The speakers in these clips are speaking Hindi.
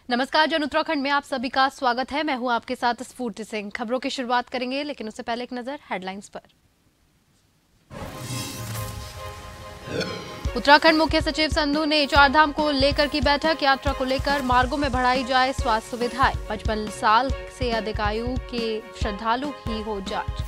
नमस्कार जन उत्तराखंड में आप सभी का स्वागत है। मैं हूं आपके साथ स्फूर्ति सिंह। खबरों की शुरुआत करेंगे, लेकिन उससे पहले एक नजर हेडलाइंस पर। उत्तराखंड मुख्य सचिव संधू ने चारधाम को लेकर की बैठक। यात्रा को लेकर मार्गों में बढ़ाई जाए स्वास्थ्य सुविधाएं। 55 साल से अधिक आयु के श्रद्धालु ही हो जांच।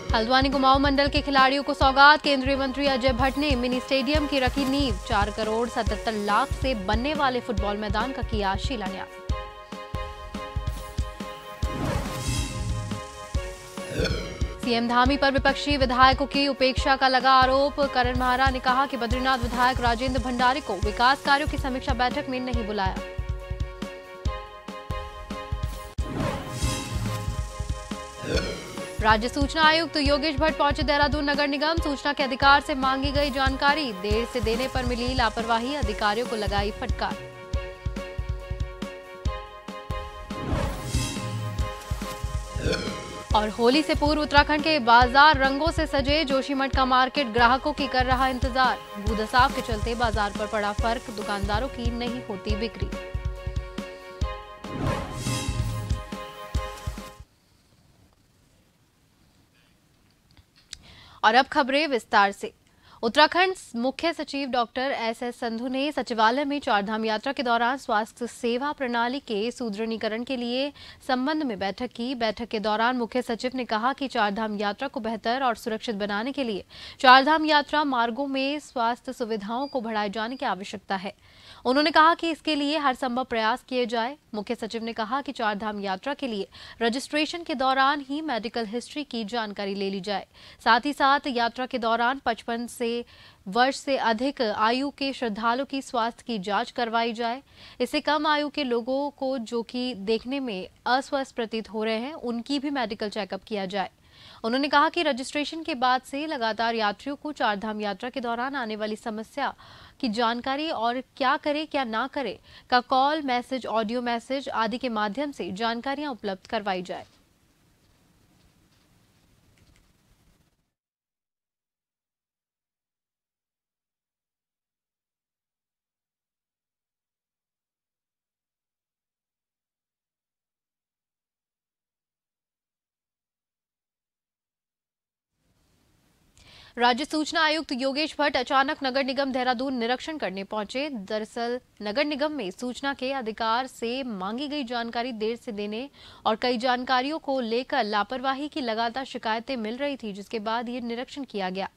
हल्द्वानी कुमाऊं मंडल के खिलाड़ियों को सौगात। केंद्रीय मंत्री अजय भट्ट ने मिनी स्टेडियम की रखी नींव। 4 करोड़ 77 लाख से बनने वाले फुटबॉल मैदान का किया शिलान्यास। सीएम धामी पर विपक्षी विधायकों की उपेक्षा का लगा आरोप। करण महारा ने कहा कि बद्रीनाथ विधायक राजेंद्र भंडारी को विकास कार्यों की समीक्षा बैठक में नहीं बुलाया। राज्य सूचना आयुक्त योगेश भट्ट पहुंचे देहरादून नगर निगम। सूचना के अधिकार से मांगी गई जानकारी देर से देने पर मिली लापरवाही, अधिकारियों को लगाई फटकार। और होली से पूर्व उत्तराखंड के बाजार रंगों से सजे। जोशीमठ का मार्केट ग्राहकों की कर रहा इंतजार। भूदसाव के चलते बाजार पर पड़ा फर्क, दुकानदारों की नहीं होती बिक्री। और अब खबरें विस्तार से। उत्तराखंड मुख्य सचिव डॉक्टर एस संधू ने सचिवालय में चारधाम यात्रा के दौरान स्वास्थ्य सेवा प्रणाली के सुदृढ़ीकरण के लिए संबंध में बैठक की। बैठक के दौरान मुख्य सचिव ने कहा कि चारधाम यात्रा को बेहतर और सुरक्षित बनाने के लिए चारधाम यात्रा मार्गों में स्वास्थ्य सुविधाओं को बढ़ाए जाने की आवश्यकता है। उन्होंने कहा कि इसके लिए हर संभव प्रयास किए जाए। मुख्य सचिव ने कहा कि चारधाम यात्रा के लिए रजिस्ट्रेशन के दौरान ही मेडिकल हिस्ट्री की जानकारी ले ली जाए। साथ ही साथ यात्रा के दौरान 55 वर्ष से अधिक आयु के श्रद्धालु की स्वास्थ्य की जांच करवाई जाए। इससे कम आयु के लोगों को जो कि देखने में अस्वस्थ प्रतीत हो रहे हैं, उनकी भी मेडिकल चेकअप किया जाए। उन्होंने कहा कि रजिस्ट्रेशन के बाद से लगातार यात्रियों को चारधाम यात्रा के दौरान आने वाली समस्या की जानकारी और क्या करे क्या ना करे का कॉल मैसेज, ऑडियो मैसेज आदि के माध्यम से जानकारियां उपलब्ध करवाई जाए। राज्य सूचना आयुक्त योगेश भट्ट अचानक नगर निगम देहरादून निरीक्षण करने पहुंचे। दरअसल नगर निगम में सूचना के अधिकार से मांगी गई जानकारी देर से देने और कई जानकारियों को लेकर लापरवाही की लगातार शिकायतें मिल रही थी, जिसके बाद ये निरीक्षण किया गया।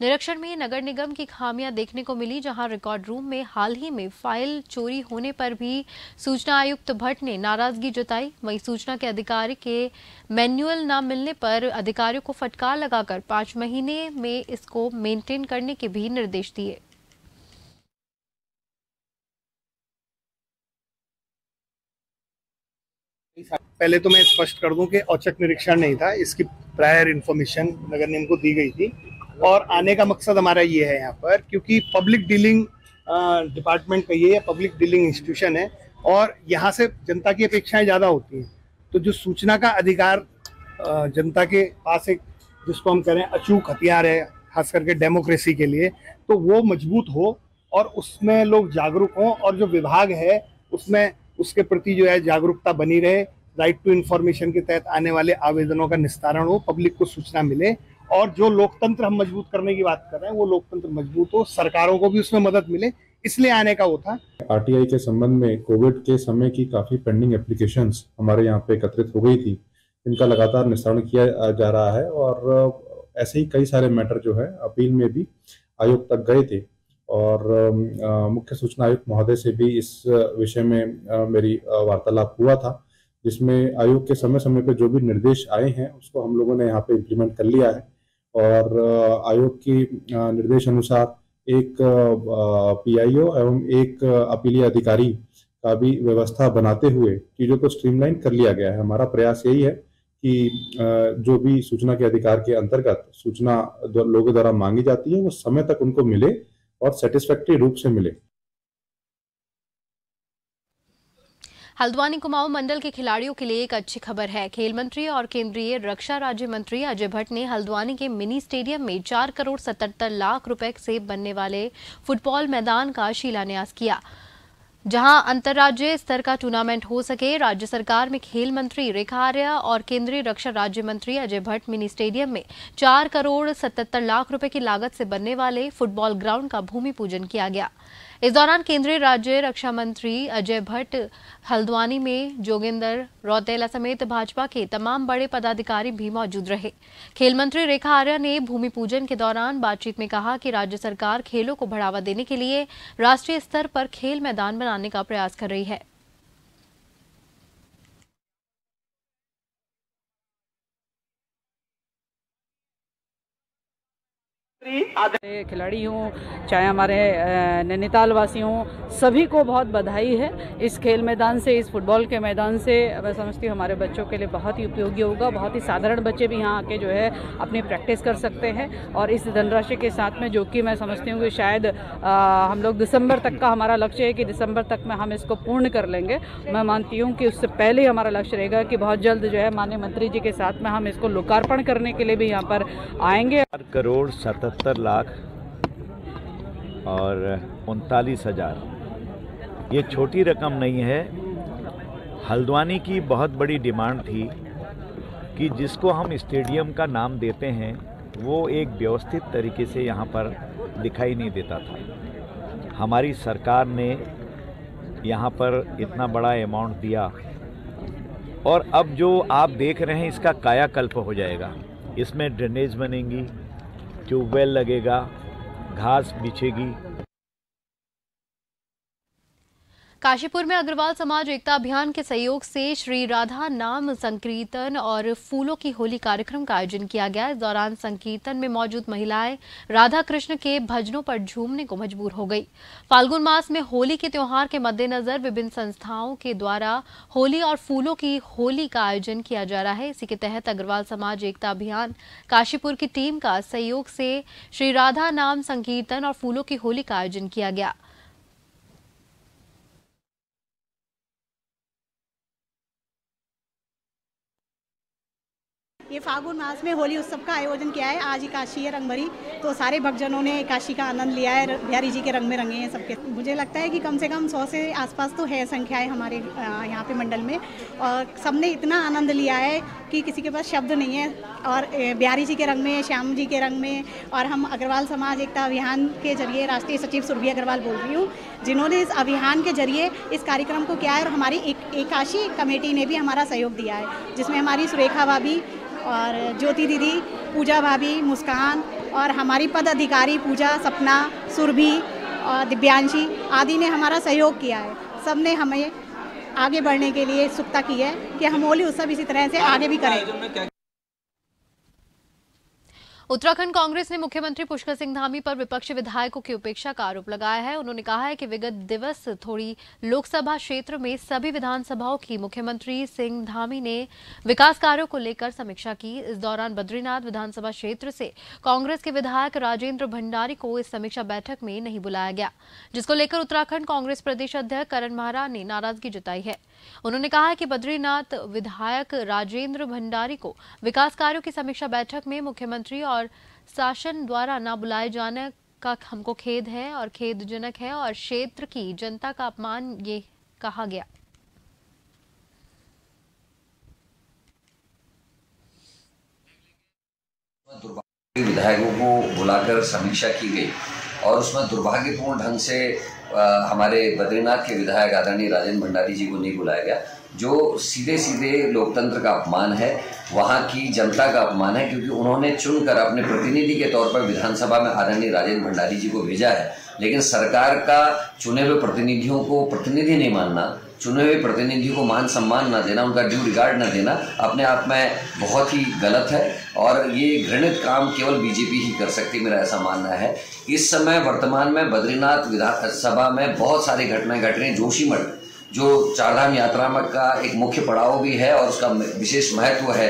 निरीक्षण में नगर निगम की खामियां देखने को मिली, जहां रिकॉर्ड रूम में हाल ही में फाइल चोरी होने पर भी सूचना आयुक्त भट्ट ने नाराजगी जताई। वहीं सूचना के अधिकारी के मैनुअल न मिलने पर अधिकारियों को फटकार लगाकर 5 महीने में इसको मेंटेन करने के भी निर्देश दिए। पहले तो मैं स्पष्ट कर दूं कि औचक निरीक्षण नहीं था, इसकी प्रायर इन्फॉर्मेशन नगर निगम को दी गई थी। और आने का मकसद हमारा ये है यहाँ पर, क्योंकि पब्लिक डीलिंग डिपार्टमेंट का ये पब्लिक डीलिंग इंस्टीट्यूशन है और यहाँ से जनता की अपेक्षाएं ज़्यादा होती हैं। तो जो सूचना का अधिकार जनता के पास एक, जिसको हम करें अचूक हथियार है, खास करके डेमोक्रेसी के लिए, तो वो मजबूत हो और उसमें लोग जागरूक हों और जो विभाग है उसमें उसके प्रति जो है जागरूकता बनी रहे। राइट टू इन्फॉर्मेशन के तहत आने वाले आवेदनों का निस्तारण हो, पब्लिक को सूचना मिले और जो लोकतंत्र हम मजबूत करने की बात कर रहे हैं वो लोकतंत्र मजबूत हो, सरकारों को भी उसमें मदद मिले, इसलिए आने का वो था। आरटीआई के संबंध में कोविड के समय की काफी पेंडिंग एप्लीकेशंस हमारे यहाँ पे एकत्रित हो गई थी, इनका लगातार निस्तारण किया जा रहा है और ऐसे ही कई सारे मैटर जो है अपील में भी आयोग तक गए थे। और मुख्य सूचना आयुक्त महोदय से भी इस विषय में मेरी वार्तालाप हुआ था, जिसमें आयोग के समय समय पर जो भी निर्देश आए हैं उसको हम लोगों ने यहाँ पे इम्प्लीमेंट कर लिया है। और आयोग की निर्देश अनुसार एक पीआईओ एवं एक अपीलीय अधिकारी का भी व्यवस्था बनाते हुए चीज़ों को स्ट्रीमलाइन कर लिया गया है। हमारा प्रयास यही है कि जो भी सूचना के अधिकार के अंतर्गत सूचना लोगों द्वारा मांगी जाती है वो समय तक उनको मिले और सेटिस्फैक्टरी रूप से मिले। हल्द्वानी कुमाऊं मंडल के खिलाड़ियों के लिए एक अच्छी खबर है। खेल मंत्री और केंद्रीय रक्षा राज्य मंत्री अजय भट्ट ने हल्द्वानी के मिनी स्टेडियम में 4 करोड़ 77 लाख रुपए से बनने वाले फुटबॉल मैदान का शिलान्यास किया, जहां अंतर्राज्यीय स्तर का टूर्नामेंट हो सके। राज्य सरकार में खेल मंत्री रेखा आर्या और केंद्रीय रक्षा राज्य मंत्री अजय भट्ट मिनी स्टेडियम में 4 करोड़ 77 लाख रुपए की लागत से बनने वाले फुटबॉल ग्राउंड का भूमि पूजन किया गया। इस दौरान केंद्रीय राज्य रक्षा मंत्री अजय भट्ट हल्द्वानी में जोगिंदर रौतेला समेत भाजपा के तमाम बड़े पदाधिकारी भी मौजूद रहे। खेल मंत्री रेखा आर्या ने भूमि पूजन के दौरान बातचीत में कहा कि राज्य सरकार खेलों को बढ़ावा देने के लिए राष्ट्रीय स्तर पर खेल मैदान बनाने का प्रयास कर रही है। खिलाड़ी हों चाहे हमारे नैनीताल वासी हों, सभी को बहुत बधाई है। इस खेल मैदान से, इस फुटबॉल के मैदान से मैं समझती हूँ हमारे बच्चों के लिए बहुत ही उपयोगी होगा। बहुत ही साधारण बच्चे भी यहाँ आके जो है अपनी प्रैक्टिस कर सकते हैं और इस धनराशि के साथ में, जो कि मैं समझती हूँ कि शायद हम लोग दिसंबर तक का हमारा लक्ष्य है कि दिसंबर तक में हम इसको पूर्ण कर लेंगे। मैं मानती हूँ कि उससे पहले ही हमारा लक्ष्य रहेगा कि बहुत जल्द जो है माननीय मंत्री जी के साथ में हम इसको लोकार्पण करने के लिए भी यहाँ पर आएंगे। 4 करोड़ 77 लाख और 39,000, ये छोटी रकम नहीं है। हल्द्वानी की बहुत बड़ी डिमांड थी कि जिसको हम स्टेडियम का नाम देते हैं वो एक व्यवस्थित तरीके से यहाँ पर दिखाई नहीं देता था। हमारी सरकार ने यहाँ पर इतना बड़ा अमाउंट दिया और अब जो आप देख रहे हैं इसका कायाकल्प हो जाएगा। इसमें ड्रेनेज बनेंगी, ट्यूबवेल लगेगा, घास बिछेगी। काशीपुर में अग्रवाल समाज एकता अभियान के सहयोग से श्री राधा नाम संकीर्तन और फूलों की होली कार्यक्रम का आयोजन किया गया। इस दौरान संकीर्तन में मौजूद महिलाएं राधा कृष्ण के भजनों पर झूमने को मजबूर हो गई। फाल्गुन मास में होली के त्योहार के मद्देनजर विभिन्न संस्थाओं के द्वारा होली और फूलों की होली का आयोजन किया जा रहा है। इसी के तहत अग्रवाल समाज एकता अभियान काशीपुर की टीम का सहयोग से श्री राधा नाम संकीर्तन और फूलों की होली का आयोजन किया गया। ये फागुन मास में होली उत्सव का आयोजन किया है। आज ही काशी है रंगभरी, तो सारे भक्तजनों ने काशी का आनंद लिया है। बिहारी जी के रंग में रंगे हैं सबके। मुझे लगता है कि कम से कम 100 से आसपास तो है संख्याएं हमारे यहाँ पे मंडल में, और सबने इतना आनंद लिया है कि किसी के पास शब्द नहीं है। और बिहारी जी के रंग में, श्याम जी के रंग में, और हम अग्रवाल समाज एकता अभियान के जरिए, राष्ट्रीय सचिव सुरभि अग्रवाल बोल रही हूँ, जिन्होंने इस अभियान के जरिए इस कार्यक्रम को किया है। और हमारी एक काशी कमेटी ने भी हमारा सहयोग दिया है, जिसमें हमारी सुरेखा भाभी और ज्योति दीदी, पूजा भाभी, मुस्कान और हमारी पद अधिकारी पूजा, सपना, सुरभि और दिव्यांशी आदि ने हमारा सहयोग किया है। सब ने हमें आगे बढ़ने के लिए उत्सुकता की है कि हम होली उत्सव इसी तरह से आगे भी करें। उत्तराखंड कांग्रेस ने मुख्यमंत्री पुष्कर सिंह धामी पर विपक्षी विधायकों की उपेक्षा का आरोप लगाया है। उन्होंने कहा है कि विगत दिवस थोड़ी लोकसभा क्षेत्र में सभी विधानसभाओं की मुख्यमंत्री सिंह धामी ने विकास कार्यों को लेकर समीक्षा की। इस दौरान बद्रीनाथ विधानसभा क्षेत्र से कांग्रेस के विधायक राजेंद्र भंडारी को इस समीक्षा बैठक में नहीं बुलाया गया, जिसको लेकर उत्तराखंड कांग्रेस प्रदेश अध्यक्ष करण माहरा ने नाराजगी जताई है। उन्होंने कहा है कि बद्रीनाथ विधायक राजेंद्र भंडारी को विकास कार्यों की समीक्षा बैठक में मुख्यमंत्री और शासन द्वारा न बुलाए जाने का हमको खेद है और खेदजनक है, और क्षेत्र की जनता का अपमान ये कहा गया। विधायकों को बुलाकर समीक्षा की गई और उसमें दुर्भाग्यपूर्ण ढंग से हमारे बद्रीनाथ के विधायक आदरणीय राजेंद्र भंडारी जी को नहीं बुलाया गया, जो सीधे सीधे लोकतंत्र का अपमान है, वहाँ की जनता का अपमान है, क्योंकि उन्होंने चुनकर अपने प्रतिनिधि के तौर पर विधानसभा में आदरणीय राजेंद्र भंडारी जी को भेजा है। लेकिन सरकार का चुने हुए प्रतिनिधियों को प्रतिनिधि नहीं मानना, चुने हुए प्रतिनिधियों को मान सम्मान न देना, उनका ड्यू रिगार्ड न देना अपने आप में बहुत ही गलत है और ये घृणित काम केवल बीजेपी ही कर सकती, मेरा ऐसा मानना है। इस समय वर्तमान में बद्रीनाथ विधानसभा में बहुत सारी घटनाएं घट रही हैं। जोशीमठ जो चारधाम यात्रा का एक मुख्य पड़ाव भी है और उसका विशेष महत्व है।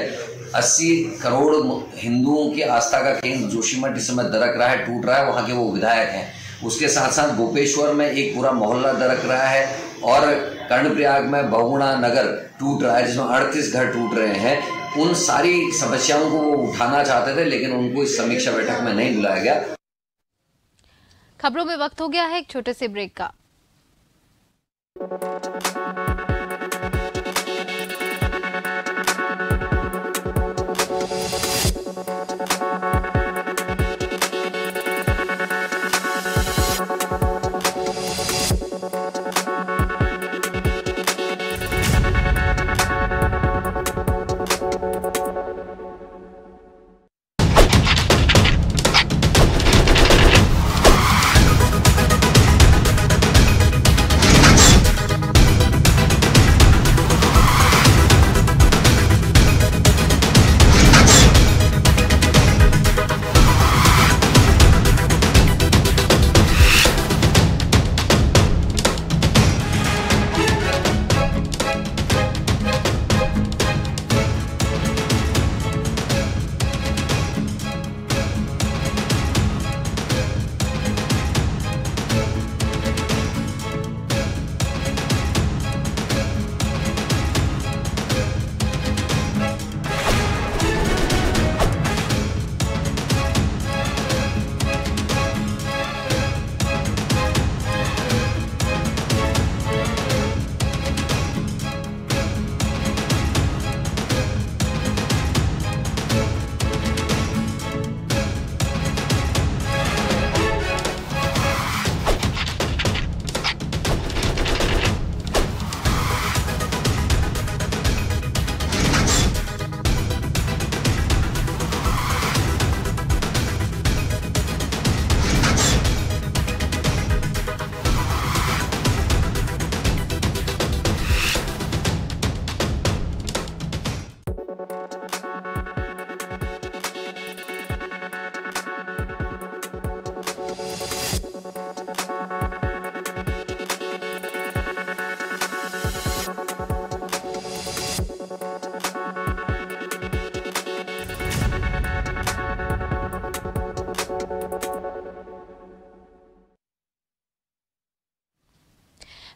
80 करोड़ हिंदुओं की आस्था का केंद्र जोशीमठ इस समय दरक रहा है, टूट रहा है, वहाँ के वो विधायक हैं। उसके साथ साथ गोपेश्वर में एक पूरा मोहल्ला दरक रहा है और कर्णप्रयाग में बहुगुणा नगर टूट रहा है जिसमें 38 घर टूट रहे हैं, उन सारी समस्याओं को वो उठाना चाहते थे, लेकिन उनको इस समीक्षा बैठक में नहीं बुलाया गया। खबरों में वक्त हो गया है एक छोटे से ब्रेक का।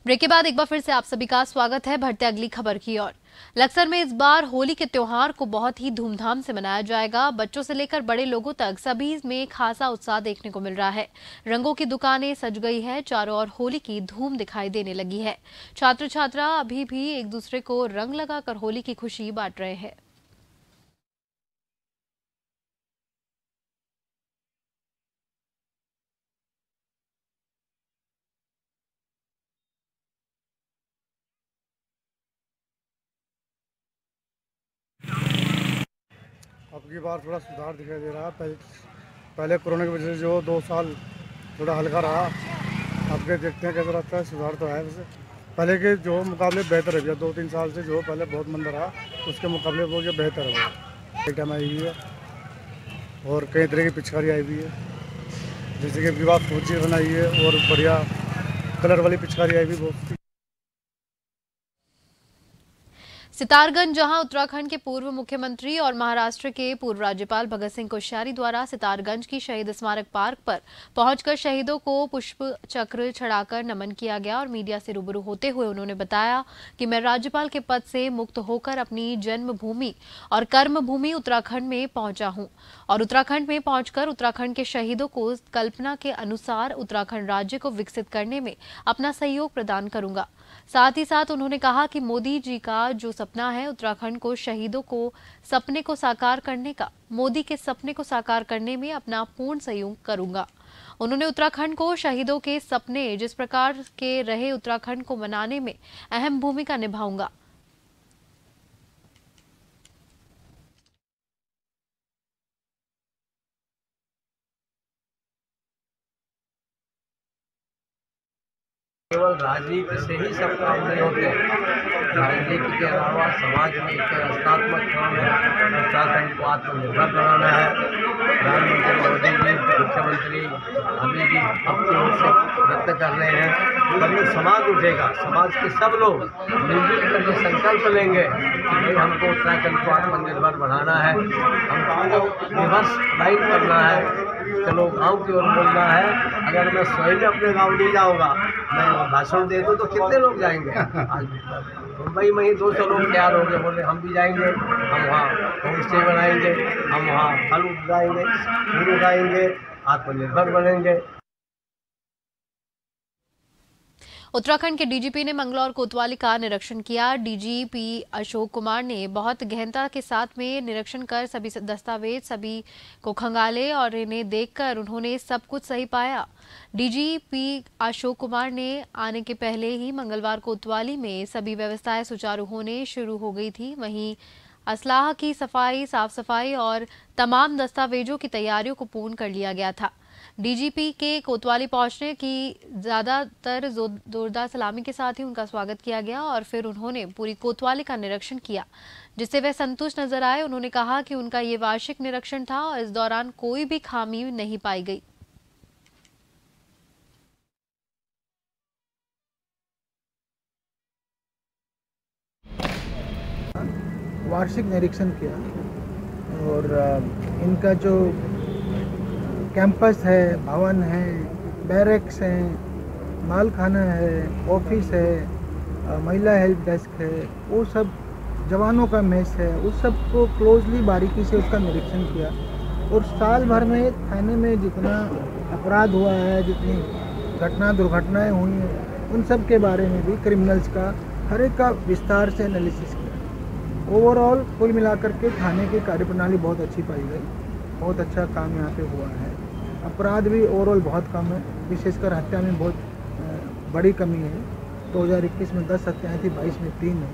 ब्रेक के बाद एक बार फिर से आप सभी का स्वागत है। बढ़ते अगली खबर की ओर। लक्सर में इस बार होली के त्योहार को बहुत ही धूमधाम से मनाया जाएगा। बच्चों से लेकर बड़े लोगों तक सभी में खासा उत्साह देखने को मिल रहा है। रंगों की दुकानें सज गई है, चारों ओर होली की धूम दिखाई देने लगी है। छात्र छात्रा अभी भी एक दूसरे को रंग लगाकर होली की खुशी बांट रहे हैं। अब की बार थोड़ा सुधार दिखाई दे रहा है। पहले कोरोना की वजह से जो 2 साल थोड़ा हल्का रहा, अब के देखते हैं कैसा रहता है। सुधार तो है, वैसे पहले के जो मुकाबले बेहतर है। 2-3 साल से जो पहले बहुत मंदा रहा, उसके मुकाबले वो जो बेहतर है। वो आइटम आई हुई है और कई तरह की पिचकारी आई हुई है, जैसे कि विवाह फौजी बनाई है और बढ़िया कलर वाली पिचकारी आई हुई बहुत। सितारगंज, जहां उत्तराखंड के पूर्व मुख्यमंत्री और महाराष्ट्र के पूर्व राज्यपाल भगत सिंह कोश्यारी द्वारा सितारगंज की शहीद स्मारक पार्क पर पहुंचकर शहीदों को पुष्प चक्र चढ़ाकर नमन किया गया और मीडिया से रूबरू होते हुए उन्होंने बताया कि मैं राज्यपाल के पद से मुक्त होकर अपनी जन्मभूमि और कर्मभूमि उत्तराखंड में पहुंचा हूं और उत्तराखंड में पहुंचकर उत्तराखंड के शहीदों को कल्पना के अनुसार उत्तराखंड राज्य को विकसित करने में अपना सहयोग प्रदान करूंगा। साथ ही साथ उन्होंने कहा कि मोदी जी का जो सपना है उत्तराखंड को शहीदों को सपने को साकार करने का, मोदी के सपने को साकार करने में अपना पूर्ण सहयोग करूंगा। उन्होंने उत्तराखंड को शहीदों के सपने जिस प्रकार के रहे उत्तराखंड को मनाने में अहम भूमिका निभाऊंगा। केवल राजनीति से ही सब काम नहीं होते। राजनीति के अलावा समाज में एक रचनात्मक काम है, उत्तराखंड को आत्मनिर्भर बनाना है। प्रधानमंत्री मोदी जी, मुख्यमंत्री अभी भी अपनी ओर से प्रयत्न कर रहे हैं। कभी समाज उठेगा, समाज के सब लोग मिलजुल करके संकल्प लेंगे कि भाई हमको उत्तराखंड को आत्मनिर्भर बनाना है, हमको रिवर्स लाइन करना है, चलो गांव की ओर बोलना है। अगर मैं स्वयं अपने गांव नहीं जाऊंगा, मैं भाषण दे दूँ तो कितने लोग जाएंगे? आज मुंबई में ही 200 लोग तैयार हो गए, बोले हम भी जाएंगे, हम वहाँ होम स्टे बनाएंगे, हम वहाँ फल उगाएंगे, फूल उगाएंगे, आत्मनिर्भर बनेंगे। उत्तराखंड के डीजीपी ने मंगलौर कोतवाली का निरीक्षण किया। डीजीपी अशोक कुमार ने बहुत गहनता के साथ में निरीक्षण कर सभी दस्तावेज सभी को खंगाले और इन्हें देखकर उन्होंने सब कुछ सही पाया। डीजीपी अशोक कुमार ने आने के पहले ही मंगलवार कोतवाली में सभी व्यवस्थाएं सुचारू होने शुरू हो गई थी। वहीं असलाह की सफाई, साफ सफाई और तमाम दस्तावेजों की तैयारियों को पूर्ण कर लिया गया था। डीजीपी के कोतवाली पहुंचने की ज्यादातर जोरदार सलामी के साथ ही उनका स्वागत किया गया और फिर उन्होंने पूरी कोतवाली का निरीक्षण किया, जिससे वे संतुष्ट नजर आए। उन्होंने कहा कि उनका ये वार्षिक निरीक्षण था और इस दौरान कोई भी खामी नहीं पाई गई। वार्षिक निरीक्षण किया और इनका जो कैंपस है, भवन है, बैरक्स हैं, माल खाना है, ऑफिस है, महिला हेल्प डेस्क है, वो सब जवानों का मेस है, उस सब को क्लोजली बारीकी से उसका निरीक्षण किया। और साल भर में थाने में जितना अपराध हुआ है, जितनी दुर्घटनाएं हुई हैं, उन सब के बारे में भी क्रिमिनल्स का हर एक का विस्तार से एनालिसिस किया। ओवरऑल कुल मिलाकर के थाने की कार्यप्रणाली बहुत अच्छी पाई गई, बहुत अच्छा काम यहाँ पे हुआ है। अपराध भी ओवरऑल बहुत कम है, विशेषकर हत्या में बहुत बड़ी कमी है। 2021 में 10 हत्याएँ थी, 22 में 3 है।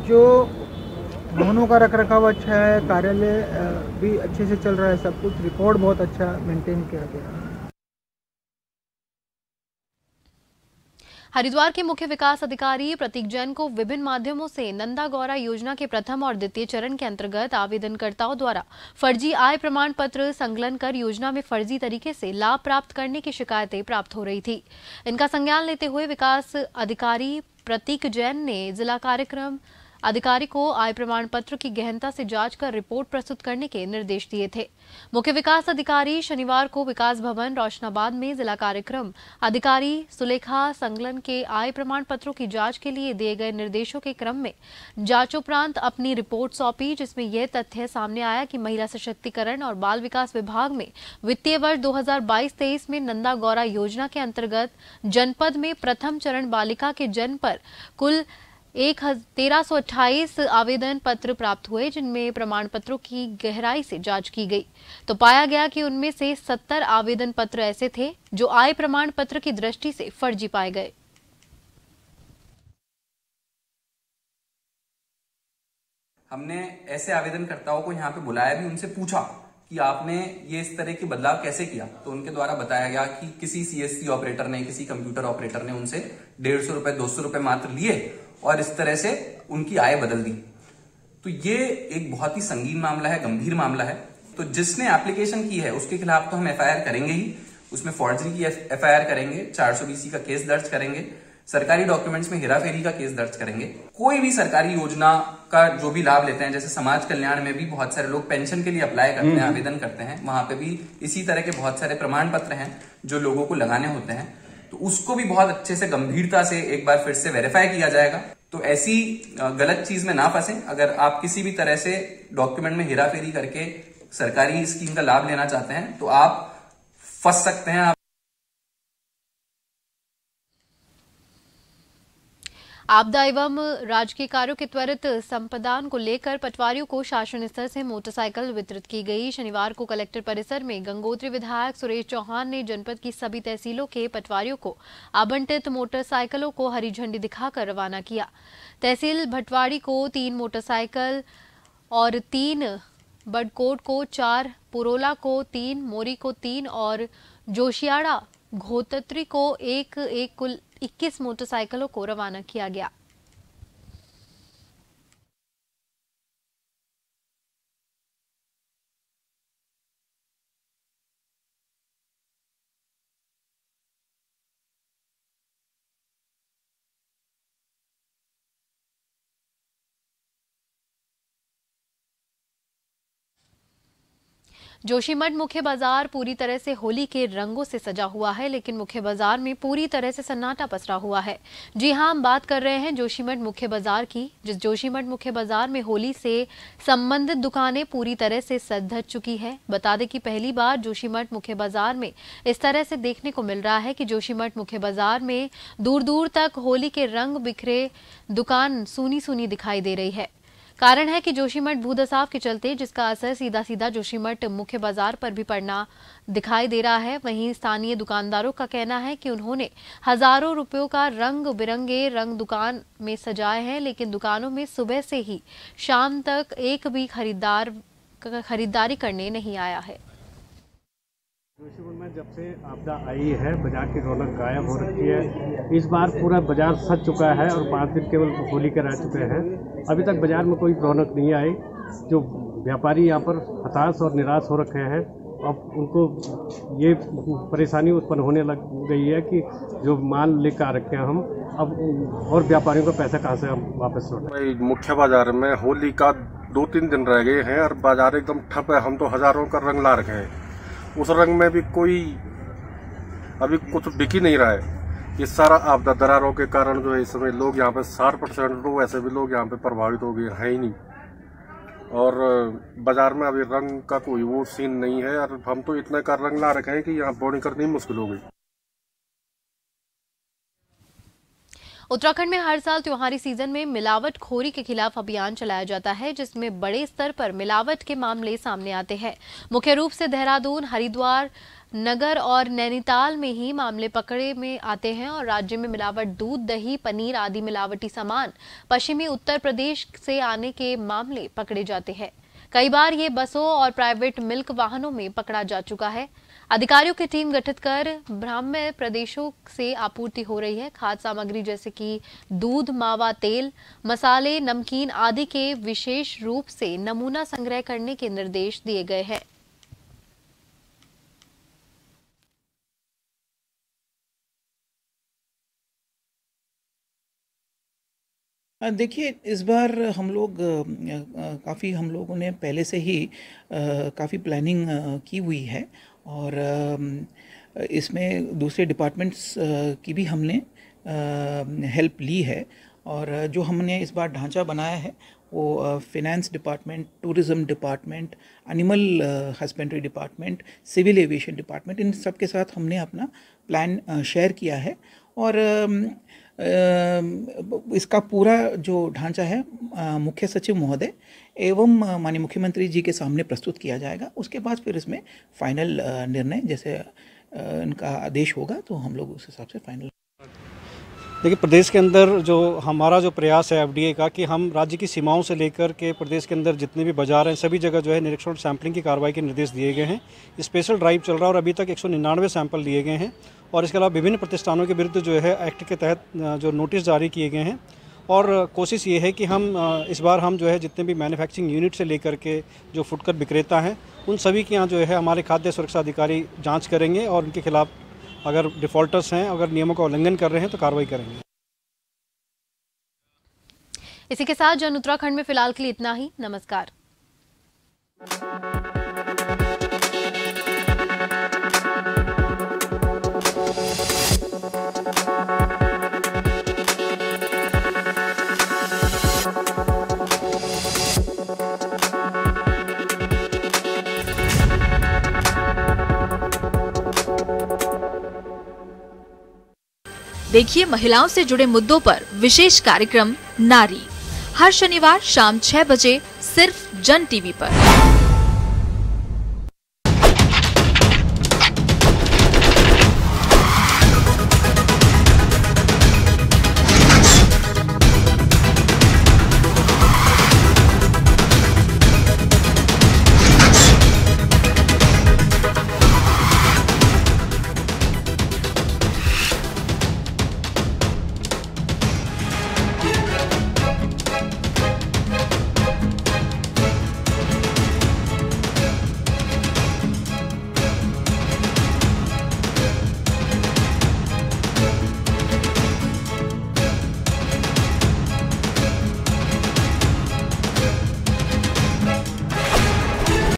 जो भवनों का रखरखाव अच्छा है, कार्यालय भी अच्छे से चल रहा है, सब कुछ रिकॉर्ड बहुत अच्छा मेंटेन किया गया है। हरिद्वार के मुख्य विकास अधिकारी प्रतीक जैन को विभिन्न माध्यमों से नंदा गौरा योजना के प्रथम और द्वितीय चरण के अंतर्गत आवेदनकर्ताओं द्वारा फर्जी आय प्रमाण पत्र संकलन कर योजना में फर्जी तरीके से लाभ प्राप्त करने की शिकायतें प्राप्त हो रही थी। इनका संज्ञान लेते हुए विकास अधिकारी प्रतीक जैन ने जिला कार्यक्रम अधिकारी को आय प्रमाण पत्र की गहनता से जांच कर रिपोर्ट प्रस्तुत करने के निर्देश दिए थे। मुख्य विकास अधिकारी शनिवार को विकास भवन रोशनाबाद में जिला कार्यक्रम अधिकारी सुलेखा संगलन के आय प्रमाण पत्रों की जांच के लिए दिए गए निर्देशों के क्रम में जांचोपरांत अपनी रिपोर्ट सौंपी, जिसमें यह तथ्य सामने आया कि महिला सशक्तिकरण और बाल विकास विभाग में वित्तीय वर्ष 2022-23 में नंदा गौरा योजना के अंतर्गत जनपद में प्रथम चरण बालिका के जन्म पर कुल 1328 आवेदन पत्र प्राप्त हुए, जिनमें प्रमाण पत्रों की गहराई से जांच की गई तो पाया गया कि उनमें से 70 आवेदन पत्र ऐसे थे जो आय प्रमाण पत्र की दृष्टि से फर्जी पाए गए। हमने ऐसे आवेदनकर्ताओं को यहाँ पे बुलाया भी, उनसे पूछा कि आपने ये इस तरह की बदलाव कैसे किया, तो उनके द्वारा बताया गया कि किसी सीएससी ऑपरेटर ने, किसी कंप्यूटर ऑपरेटर ने उनसे 150 रुपए 200 रुपए मात्र लिए और इस तरह से उनकी आय बदल दी। तो ये एक बहुत ही संगीन मामला है, गंभीर मामला है। तो जिसने एप्लीकेशन की है उसके खिलाफ तो हम एफआईआर करेंगे ही, उसमें फॉर्जरी की एफआईआर करेंगे, 420 का केस दर्ज करेंगे, सरकारी डॉक्यूमेंट्स में हेराफेरी का केस दर्ज करेंगे। कोई भी सरकारी योजना का जो भी लाभ लेते हैं, जैसे समाज कल्याण में भी बहुत सारे लोग पेंशन के लिए अप्लाई करते हैं, आवेदन करते हैं, वहां पे भी इसी तरह के बहुत सारे प्रमाण पत्र हैं जो लोगों को लगाने होते हैं। तो उसको भी बहुत अच्छे से गंभीरता से एक बार फिर से वेरीफाई किया जाएगा। तो ऐसी गलत चीज में ना फंसे। अगर आप किसी भी तरह से डॉक्यूमेंट में हेराफेरी करके सरकारी स्कीम का लाभ लेना चाहते हैं तो आप फंस सकते हैं। आपदा एवं राजकीय कार्यों के त्वरित संपादन को लेकर पटवारियों को शासन स्तर से मोटरसाइकिल वितरित की गई। शनिवार को कलेक्टर परिसर में गंगोत्री विधायक सुरेश चौहान ने जनपद की सभी तहसीलों के पटवारियों को आवंटित मोटरसाइकिलों को हरी झंडी दिखाकर रवाना किया। तहसील भटवाड़ी को 3 मोटरसाइकिल और 3, बडकोट को 4, पुरोला को 3, मोरी को 3 और जोशियाड़ा घोतत्री को एक कुल 21 मोटरसाइकिलों को रवाना किया गया। जोशीमठ मुख्य बाजार पूरी तरह से होली के रंगों से सजा हुआ है, लेकिन मुख्य बाजार में पूरी तरह से सन्नाटा पसरा हुआ है। जी हां, हम बात कर रहे हैं जोशीमठ मुख्य बाजार की। जिस जोशीमठ मुख्य बाजार में होली से संबंधित दुकानें पूरी तरह से सज धज चुकी है। बता दें कि पहली बार जोशीमठ मुख्य बाजार में इस तरह से देखने को मिल रहा है कि जोशीमठ मुख्य बाजार में दूर दूर तक होली के रंग बिखरे दुकान सूनी सूनी दिखाई दे रही है। कारण है कि जोशीमठ भूदसाव के चलते जिसका असर सीधा सीधा जोशीमठ मुख्य बाजार पर भी पड़ना दिखाई दे रहा है। वहीं स्थानीय दुकानदारों का कहना है कि उन्होंने हजारों रुपयों का रंग बिरंगे रंग दुकान में सजाए हैं, लेकिन दुकानों में सुबह से ही शाम तक एक भी खरीदारी करने नहीं आया है। जोशीमठ में जब से आपदा आई है, बाजार की रौनक गायब हो रखी है। इस बार पूरा बाजार सज चुका है और 5 दिन केवल होली के रह चुके हैं। अभी तक बाजार में कोई रौनक नहीं आई। जो व्यापारी यहाँ पर हताश और निराश हो रखे हैं, अब उनको ये परेशानी उत्पन्न होने लग गई है कि जो माल लेकर आ रखे हैं हम, अब और व्यापारियों का पैसा कहाँ से हम वापस लौटाएं। मुख्य बाजार में होली का 2-3 दिन रह गए हैं और बाजार एकदम ठप है। हम तो हजारों का रंग ला रखे हैं, उस रंग में भी कोई अभी कुछ बिक ही नहीं रहा है। ये सारा आपदा दरारों के कारण जो है इस समय लोग यहाँ पे 60% तो वैसे भी लोग यहाँ पे प्रभावित हो गए हैं ही नहीं। और बाजार में अभी रंग का कोई वो सीन नहीं है और हम तो इतने का रंग ला रखे हैं कि यहाँ बोर्डिंग करनी मुश्किल हो गई। उत्तराखंड में हर साल त्योहारी सीजन में मिलावटखोरी के खिलाफ अभियान चलाया जाता है, जिसमें बड़े स्तर पर मिलावट के मामले सामने आते हैं। मुख्य रूप से देहरादून, हरिद्वार, नगर और नैनीताल में ही मामले पकड़े में आते हैं और राज्य में मिलावट दूध, दही, पनीर आदि मिलावटी सामान पश्चिमी उत्तर प्रदेश से आने के मामले पकड़े जाते हैं। कई बार ये बसों और प्राइवेट मिल्क वाहनों में पकड़ा जा चुका है। अधिकारियों की टीम गठित कर ब्राह्मण प्रदेशों से आपूर्ति हो रही है। खाद्य सामग्री जैसे कि दूध, मावा तेल, मसाले, नमकीन आदि के विशेष रूप से नमूना संग्रह करने के निर्देश दिए गए हैं। देखिए, इस बार हम लोगों ने पहले से ही काफ़ी प्लानिंग की हुई है और इसमें दूसरे डिपार्टमेंट्स की भी हमने हेल्प ली है। और जो हमने इस बार ढांचा बनाया है वो finance department, tourism department, animal husbandry department, civil aviation department, इन सब के साथ हमने अपना प्लान शेयर किया है। और इसका पूरा जो ढांचा है मुख्य सचिव महोदय एवं माननीय मुख्यमंत्री जी के सामने प्रस्तुत किया जाएगा। उसके बाद फिर इसमें फाइनल निर्णय जैसे इनका आदेश होगा तो हम लोग उस हिसाब से फाइनल। देखिए, प्रदेश के अंदर जो हमारा जो प्रयास है एफडीए का कि हम राज्य की सीमाओं से लेकर के प्रदेश के अंदर जितने भी बाजार हैं सभी जगह जो है निरीक्षण और सैंपलिंग की कार्रवाई के निर्देश दिए गए हैं। स्पेशल ड्राइव चल रहा है और अभी तक 199 सैंपल लिए गए हैं और इसके अलावा विभिन्न प्रतिष्ठानों के विरुद्ध जो है एक्ट के तहत जो नोटिस जारी किए गए हैं। और कोशिश ये है कि हम इस बार हम जो है जितने भी मैन्युफैक्चरिंग यूनिट से लेकर के जो फुटकर विक्रेता हैं उन सभी के यहाँ जो है हमारे खाद्य सुरक्षा अधिकारी जाँच करेंगे और उनके खिलाफ अगर डिफ़ॉल्टर्स हैं, अगर नियमों का उल्लंघन कर रहे हैं तो कार्रवाई करेंगे। इसी के साथ जन उत्तराखंड में फिलहाल के लिए इतना ही। नमस्कार। देखिए महिलाओं से जुड़े मुद्दों पर विशेष कार्यक्रम नारी हर शनिवार शाम 6 बजे सिर्फ जन टीवी पर।